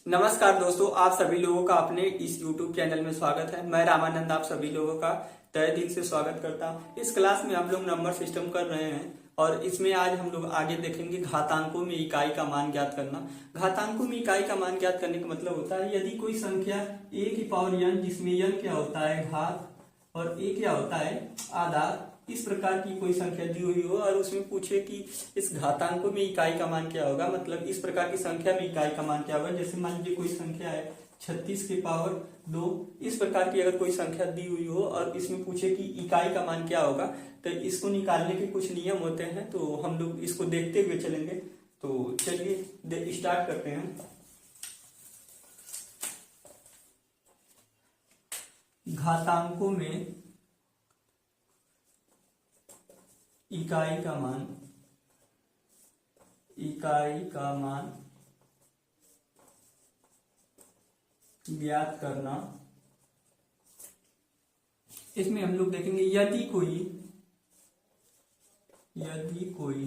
नमस्कार दोस्तों, आप सभी लोगों का अपने इस YouTube चैनल में स्वागत है। मैं रामानंद आप सभी लोगों का तहे दिल से स्वागत करता हूं। इस क्लास में हम लोग नंबर सिस्टम कर रहे हैं और इसमें आज हम लोग आगे देखेंगे घातांकों में इकाई का मान ज्ञात करना। घातांकों में इकाई का मान ज्ञात करने का मतलब होता है यदि कोई संख्या a की पावर n, जिसमें n क्या होता है घात और a क्या होता है आधा, इस प्रकार की कोई संख्या दी हुई हो और उसमें पूछे कि इस घातांकों में इकाई का मान क्या होगा, मतलब इस प्रकार की संख्या में इकाई का मान क्या होगा। जैसे मान लीजिए कोई संख्या है 36 की पावर 2, इस प्रकार की अगर कोई संख्या दी हुई हो और इसमें पूछे कि इकाई का मान क्या होगा, तो इसको निकालने के कुछ नियम होते हैं, तो हम लोग इसको देखते हुए चलेंगे। तो चलिए स्टार्ट करते हैं। घातांकों में इकाई का मान ज्ञात करना। इसमें हम लोग देखेंगे यदि कोई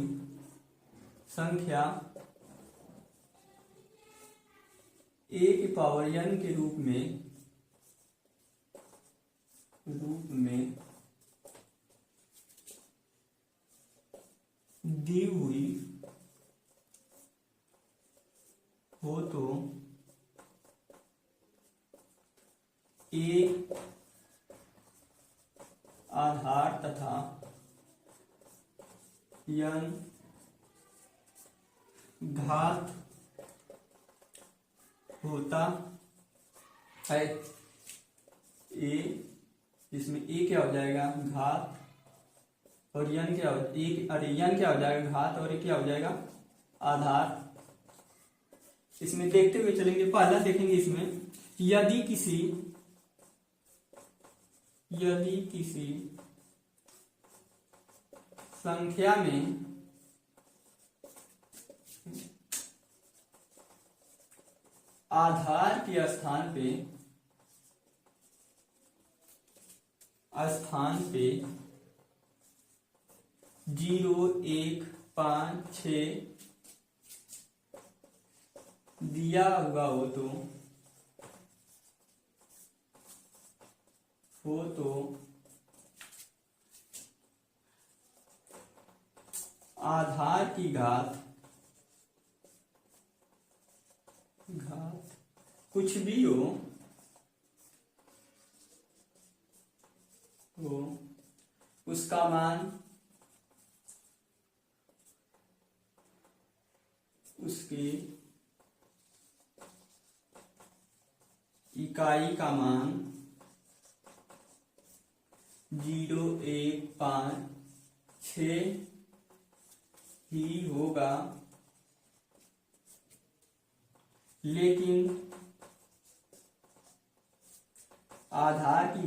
संख्या a की पावर n के रूप में दी हुई हो तो एक आधार तथा n घात होता है। a, जिसमें a क्या हो जाएगा घात और n क्या हो n क्या हो जाएगा घात और क्या हो जाएगा आधार। इसमें देखते हुए चलेंगे। पहला देखेंगे इसमें यदि किसी संख्या में आधार के स्थान पे 0, 1, 5, 6 दिया हुआ हो तो आधार की घात कुछ भी हो तो उसका मान उसकी इकाई का मान 0, 1, 5, 6 ही होगा, लेकिन आधार की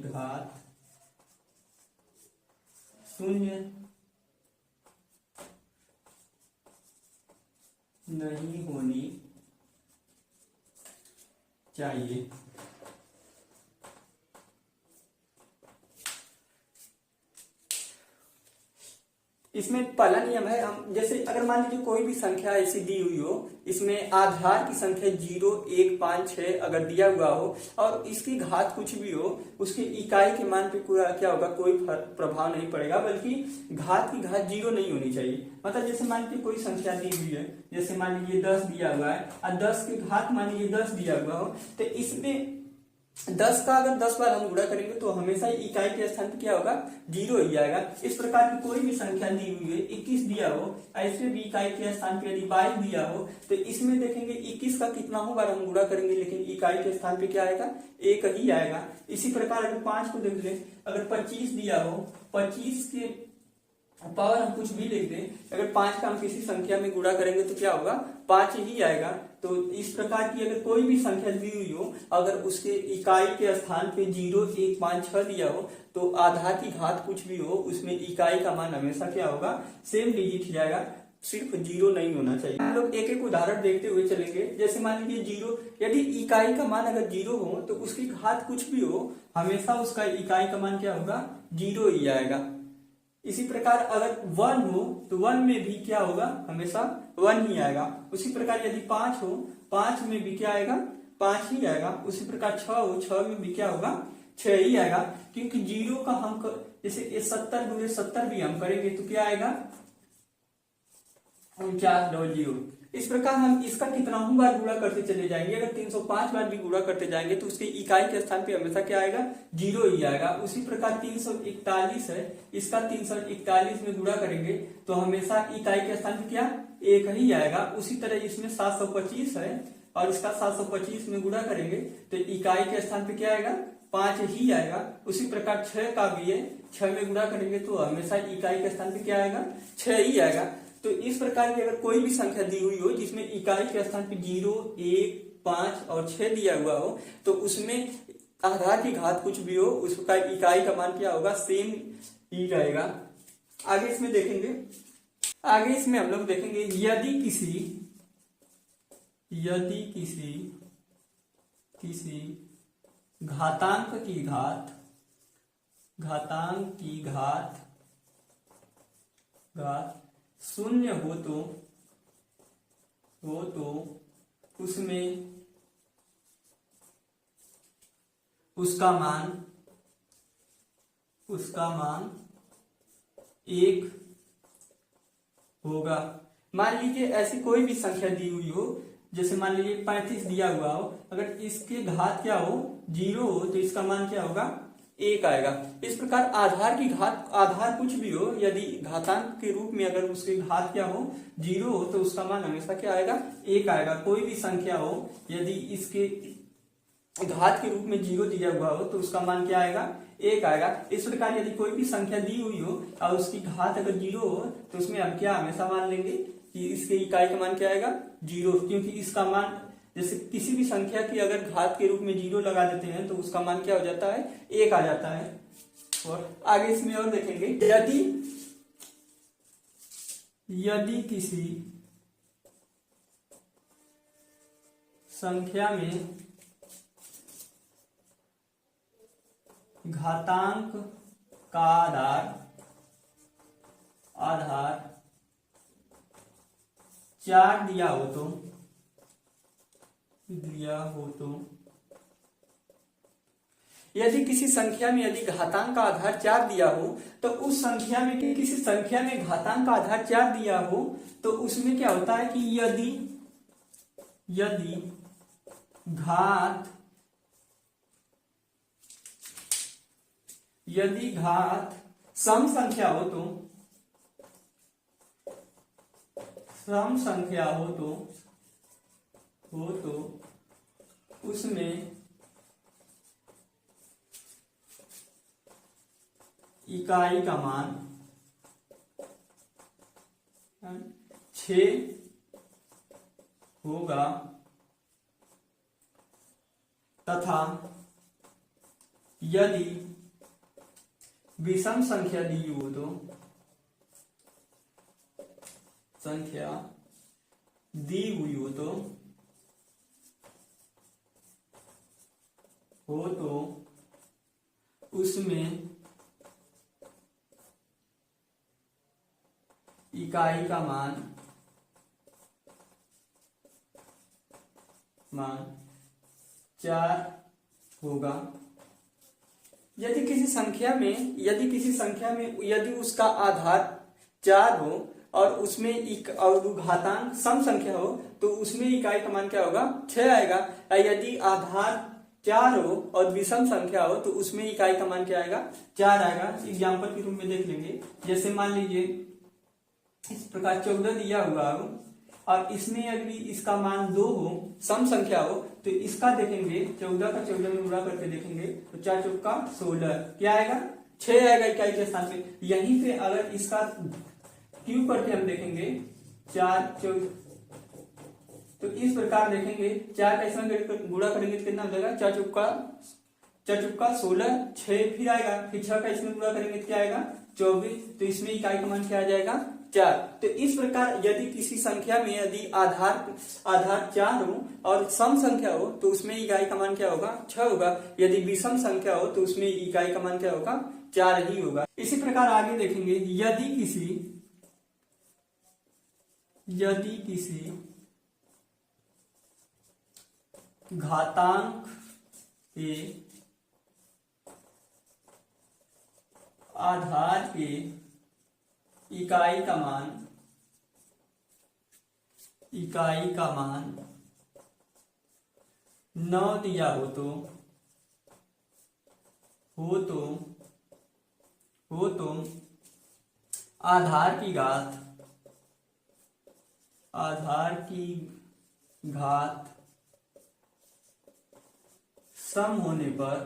घात 0 नहीं होनी चाहिए। इसमें पहला नियम है, हम जैसे अगर मान लीजिए कोई भी संख्या ऐसी दी हुई हो, इसमें आधार की संख्या 0, 1, 5, 6 अगर दिया हुआ हो और इसकी घात कुछ भी हो, उसकी इकाई के मान पे पूरा क्या होगा, कोई प्रभाव नहीं पड़ेगा, बल्कि घात की घात 0 नहीं होनी चाहिए। मतलब जैसे मान लीजिए कोई संख्या दी हुई है, जैसे मान लीजिए 10 दिया हुआ है और 10 की घात मान लीजिए 10 दिया हुआ हो, तो इसमें 10 का अगर 10 बार हम गुणा करेंगे तो हमेशा इकाई के स्थान पे क्या होगा 0 ही आएगा। इस प्रकार की कोई भी संख्या दी हुई है, 21 दिया हो, ऐसे भी इकाई के स्थान पे यदि 22 दिया हो, तो इसमें देखेंगे 21 का कितना हो बार हम गुणा करेंगे, लेकिन इकाई के स्थान पे क्या आएगा 1 ही आएगा। इसी प्रकार अगर 5 को देख ले, अगर 25 दिया हो, 25 के पावर हम कुछ भी लिख दें, अगर 5 का हम किसी संख्या में गुणा करेंगे तो क्या होगा 5 ही आएगा। तो इस प्रकार की अगर कोई भी संख्या दी हुई हो, अगर उसके इकाई के स्थान पे 0, 1, 5, 6 दिया हो, तो आधार की घात कुछ भी हो, उसमें इकाई का मान हमेशा क्या होगा सेम डिजिट ही आएगा, सिर्फ 0 नहीं होना चाहिए। हम लोग एक एक उदाहरण देखते हुए चलेंगे। जैसे मान लीजिए 0, यदि इकाई का मान अगर 0 हो तो उसकी घात कुछ भी हो, हमेशा उसका इकाई का मान क्या होगा 0 ही आएगा। इसी प्रकार अगर 1 हो तो 1 में भी क्या होगा हमेशा 1 ही आएगा। उसी प्रकार यदि 5 हो, 5 में भी क्या आएगा, 5 ही आएगा। उसी प्रकार 6 हो, 6 में भी क्या होगा, 6 ही आएगा। क्योंकि जीरो का हम जैसे 70 गुणे 70 भी हम करेंगे तो क्या आएगा, 4900। इस प्रकार हम इसका कितना बार गुणा करते चले जाएंगे, अगर 305 बार भी गुणा करते जाएंगे तो उसके इकाई के स्थान पे हमेशा क्या आएगा, 0 ही आएगा। उसी प्रकार 341 है, इसका 341 में गुणा करेंगे तो हमेशा इकाई के स्थान पे क्या, 1 ही आएगा। उसी तरह इसमें 725 है और इसका 725 में गुणा करेंगे तो इकाई के स्थान पे क्या आएगा, 5 ही आएगा। उसी प्रकार 6 का भी है, 6 में गुणा करेंगे तो हमेशा इकाई के स्थान पे क्या आएगा, 6 ही आएगा। तो इस प्रकार की अगर कोई भी संख्या दी हुई हो जिसमें इकाई के स्थान पे 0, 1, 5 और 6 दिया हुआ हो तो उसमें आधार की घात कुछ भी हो उसका इकाई का मान क्या होगा, सेम ही रहेगा। आगे इसमें देखेंगे, आगे इसमें हम लोग देखेंगे यदि किसी घातांक की घात शून्य हो तो उसमें उसका मान 1 होगा। मान लीजिए ऐसी कोई भी संख्या दी हुई हो, जैसे मान लीजिए 35 दिया हुआ हो, अगर इसके घात क्या हो, 0 हो तो इसका मान क्या होगा, 1 आएगा। इस प्रकार आधार की घात, आधार कुछ भी हो, यदि घातांक के रूप में अगर उसकी घात क्या हो, 0 हो तो उसका मान हमेशा क्या आएगा, 1 आएगा। कोई भी संख्या हो यदि इसके घात के रूप में 0 दिया हुआ हो तो उसका मान क्या आएगा, 1 आएगा। इस प्रकार यदि कोई भी संख्या दी हुई हो और उसकी घात अगर 0 हो तो उसमें हम क्या हमेशा मान लेंगे कि इसके इकाई का मान क्या आएगा, 0, क्योंकि इसका मान जैसे किसी भी संख्या की अगर घात के रूप में 0 लगा देते हैं तो उसका मान क्या हो जाता है, 1 आ जाता है। और आगे इसमें और देखेंगे यदि किसी संख्या में घातांक का आधार 4 दिया हो तो यदि किसी संख्या में यदि घातांक का आधार 4 दिया हो तो उस संख्या में किसी संख्या में घातांक का आधार 4 दिया हो तो उसमें क्या होता है कि यदि घात सम संख्या हो तो उसमें इकाई का मान 6 होगा तथा यदि विषम संख्या दी हो तो उसमें इकाई का मान 4 होगा। यदि किसी संख्या में यदि उसका आधार 4 हो और उसमें घातांक सम संख्या हो तो उसमें इकाई का मान क्या होगा, 6 आएगा। यदि आधार 4 हो और विषम संख्या हो तो उसमें इकाई का मान क्या आएगा, 4 आएगा। एग्जाम्पल के रूप में देख लेंगे, जैसे मान लीजिए इस प्रकार 14 दिया हुआ हो और इसमें यदि इसका मान 2 हो, सम संख्या हो, तो इसका देखेंगे 14 का 14 में गुणा करके देखेंगे तो 4 चौका 16 क्या आएगा, 6 आएगा इकाई के स्थान पे। यहीं पे अगर इसका क्यू करके हम देखेंगे 4 तो इस प्रकार देखेंगे 4 का इसमें गुणा करेंगे तो कितना हो जाएगा, 4 चौका 16, 6 फिर आएगा, फिर 6 का इसमें गुणा करेंगे तो क्या आएगा, 24। तो इसमें इकाई का मान क्या आ जाएगा, 4। तो इस प्रकार यदि किसी संख्या में यदि आधार 4 हो और सम संख्या हो तो उसमें इकाई का मान क्या होगा, 6 होगा। यदि विषम संख्या हो तो उसमें इकाई का मान क्या होगा, 4 ही होगा। इसी प्रकार आगे देखेंगे यदि किसी घातांक के आधार के इकाई का मान 9 दिया हो तो आधार की घात सम होने पर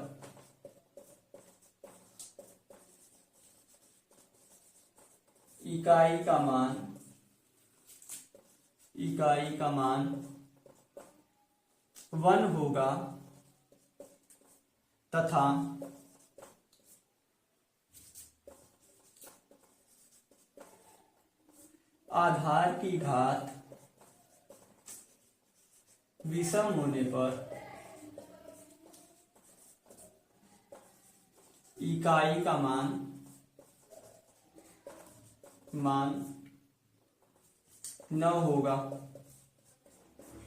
इकाई का मान 1 होगा तथा आधार की घात विषम होने पर इकाई का मान 9 होगा।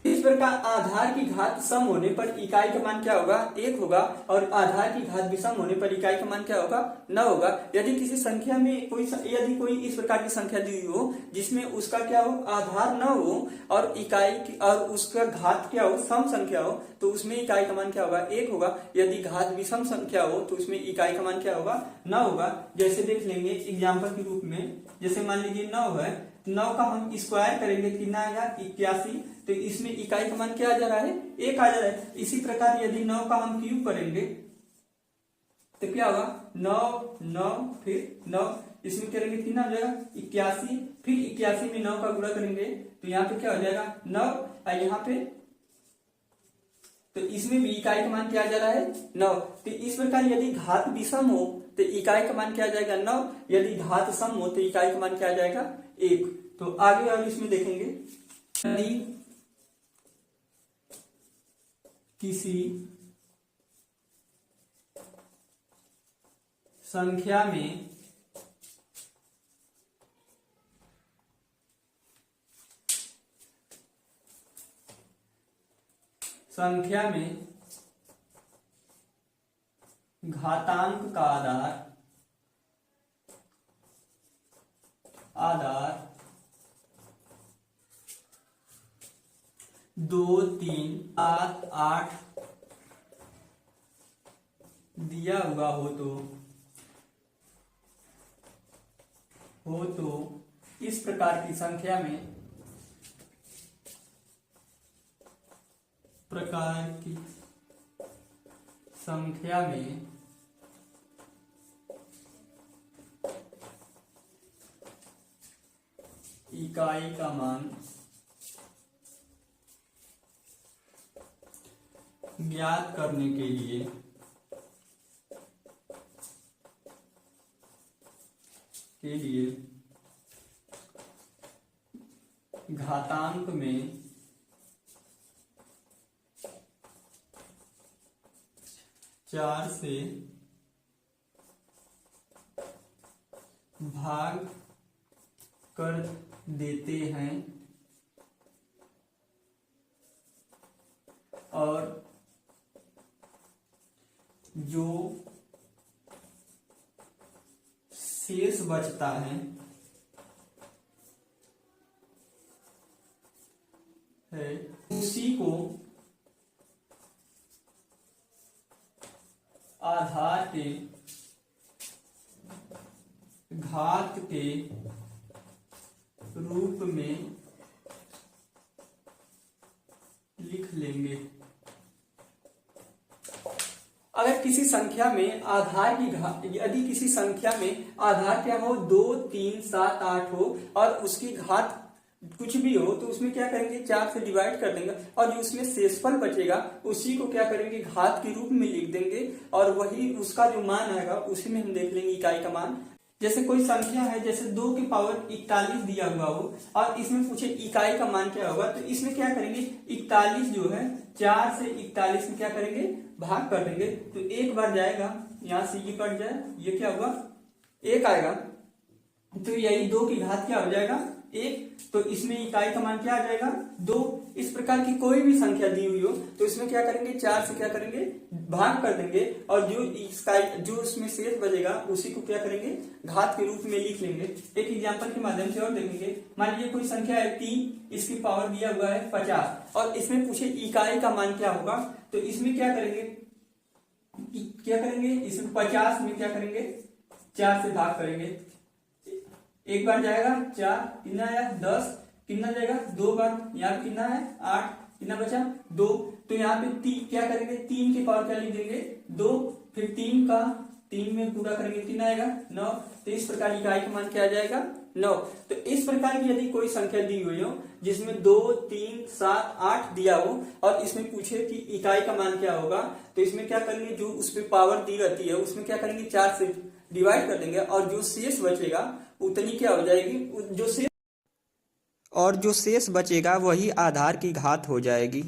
इस प्रकार आधार की घात सम होने पर इकाई का मान क्या होगा? 1 होगा और आधार की घात विषम होने पर इकाई का मान क्या होगा? 9 होगा। यदि किसी संख्या में यदि कोई इस प्रकार की संख्या दी हो जिसमें उसका क्या हो? आधार 9 हो और इकाई और उसका घात क्या हो? सम संख्या हो, तो उसमें इकाई का मान क्या होगा? 1 होगा। यदि घात विषम संख्या हो तो उसमें इकाई का मान क्या होगा? 9 होगा। जैसे देख लेंगे एग्जाम्पल के रूप में, जैसे मान लीजिए 9 है, 9 का हम स्क्वायर करेंगे कितना आएगा? 81। तो इसमें इकाई का मान क्या आ जा रहा है? 1 आ जा रहा है। इसी प्रकार यदि 9 का हम क्यूब करेंगे तो क्या होगा? 9 9 फिर 9, इसमें करेंगे कितना हो जाएगा? 81। फिर 81 में 9 का गुणा करेंगे तो यहाँ पे क्या हो जाएगा? 9। और यहाँ पे तो इसमें भी इकाई का मान क्या आ जा रहा है? 9। तो इस प्रकार यदि घात विषम हो तो इकाई का मान क्या आ जाएगा? 9। यदि घात सम हो तो इकाई का मान क्या आ जाएगा? 1। तो आगे और इसमें देखेंगे, यदि किसी संख्या में घातांक का आधार 2 3 7 8 दिया हुआ हो तो इस प्रकार की संख्या में इकाई का मान ज्ञात करने के लिए घातांक में 4 से भाग कर देते हैं और जो शेष बचता है उसी को आधार के घात के रूप में लिख लेंगे। अगर किसी संख्या में आधार की घात, यदि किसी संख्या में आधार क्या हो? 2 3 7 8 हो और उसकी घात कुछ भी हो तो उसमें क्या करेंगे? 4 से डिवाइड कर देंगे और जो उसमें शेषफल बचेगा उसी को क्या करेंगे? घात के रूप में लिख देंगे और वही उसका जो मान आएगा उसी में हम देख लेंगे इकाई का मान। जैसे कोई संख्या है, जैसे 2 की पावर 41 दिया हुआ हो और इसमें पूछे इकाई का मान क्या होगा, तो इसमें क्या करेंगे? 41 जो है 4 से 41 में क्या करेंगे? भाग कर देंगे। तो एक बार जाएगा, यहाँ से ये कट जाए, ये क्या होगा? 1 आएगा। तो यही 2 की घात क्या हो जाएगा? 1, तो इसमें इकाई का मान क्या आ जाएगा 2। इस प्रकार की कोई भी संख्या दी हुई हो तो इसमें क्या करेंगे 4 से क्या करेंगे भाग कर देंगे, और जो उसमें शेष बचेगा उसी को क्या करेंगे घात के रूप में लिख लेंगे। एक एग्जांपल के माध्यम से और देखेंगे। मान लीजिए कोई संख्या है 3, इसकी पावर दिया हुआ है 50 और इसमें पूछे इकाई का मान क्या होगा, तो इसमें क्या करेंगे इसमें 50 में क्या करेंगे 4 से भाग करेंगे। एक बार जाएगा 4, कितना आया 10, कितना जाएगा 2 बार, यहाँ पे कितना है 8, कितना बचा 2, तो यहाँ पे क्या करेंगे 3 की पावर क्या लिख देंगे 2, फिर 3 में गुणा करेंगे कितना आएगा 9। तो इस प्रकार इकाई का मान क्या आ जाएगा 9। तो इस प्रकार की यदि कोई संख्या दी हुई हो जिसमें 2, 3, 7, 8 दिया हो और इसमें पूछे कि इकाई का मान क्या होगा, तो इसमें क्या करेंगे जो उस पर पावर दी रहती है उसमें क्या करेंगे 4 से डिवाइड कर देंगे, और जो शेष बचेगा उतनी क्या हो जाएगी जो शेष बचेगा वही आधार की घात हो जाएगी।